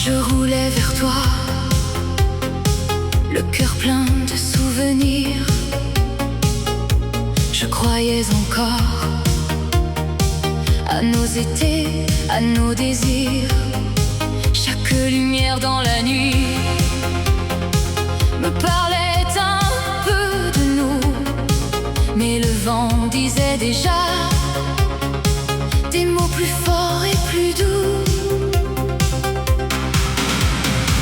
Je roulais vers toi, le cœur plein de souvenirs. Je croyais encore à nos étés, à nos désirs. Chaque lumière dans la nuit me parlait un peu de nous, mais le vent disait déjà des mots plus forts et plus doux.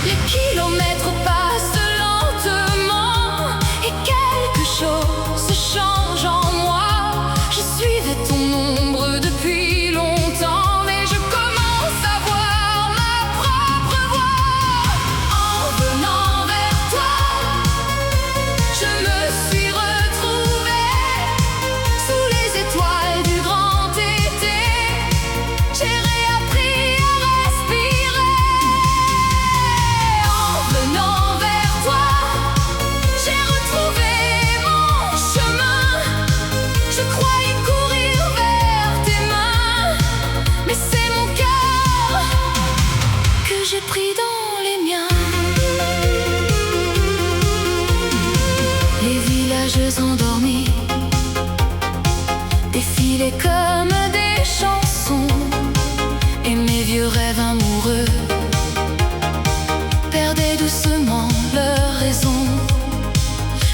Les kilomètres passent lentement et quelque chose change en moi. Je suivais ton ombre depuis longtemps, mais je commence à voir ma propre voix. En venant vers toi, je me suis retrouvée sous les étoiles du grand été. J'ai réappris à respirer. En venant vers toi, j'ai retrouvé mon chemin. Je croyais courir vers tes mains, mais c'est mon cœur que j'ai pris dans les miens. Les villages endormis défilaient comme des chansons, et mes vieux rêves amoureux perdaient doucement leur raison.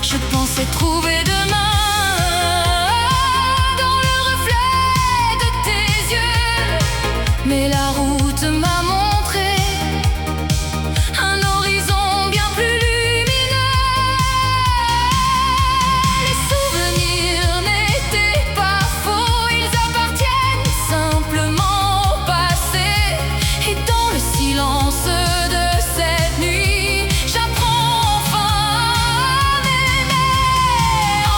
Je pensais trouver demain dans le reflet de tes yeux, mais la route m'a montré un horizon bien plus lumineux. Les souvenirs n'étaient pas faux, ils appartiennent simplement au passé. Et dans le silence de cette nuit, j'apprends enfin à m'aimer.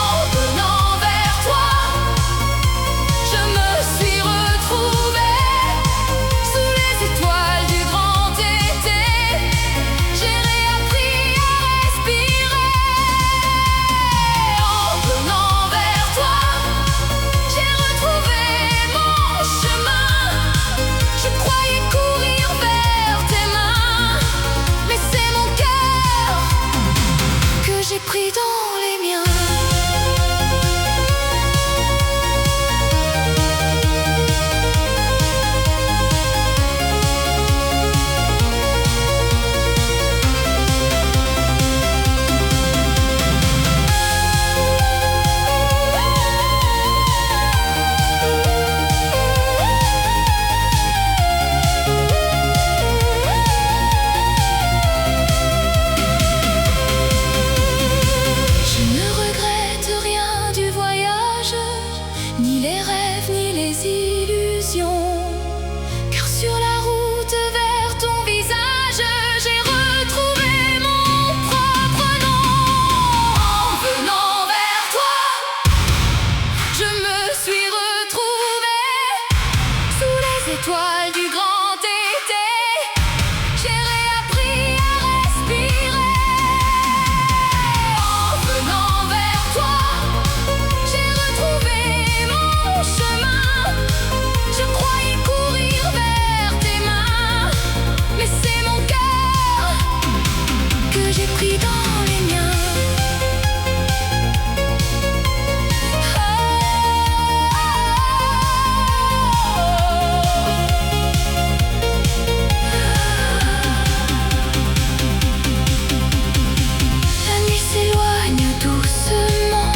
En venant vers toi, je me suis retrouvée sous les étoiles du grand été. J'ai réappris à respirer. En venant vers toi, j'ai retrouvé mon chemin. Je croyais courir vers tes mains, mais c'est mon cœur que j'ai pris dans les miens. Je ne regrette rien du voyage, ni les rêves, ni les illusions, car sur la route vers ton visage, j'ai retrouvé mon propre nom. En venant vers toi, je me suis retrouvée sous les étoiles du grand été. J'ai réappris à respirer. En venant vers toi, j'ai retrouvé mon chemin. Je croyais courir vers tes mains, mais c'est mon cœur que j'ai pris dans les miens. La nuit s'éloigne doucement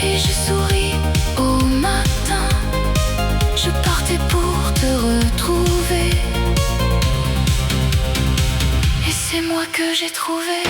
et je souris au matin. Je partais pour te retrouver, et c'est moi que j'ai trouvé.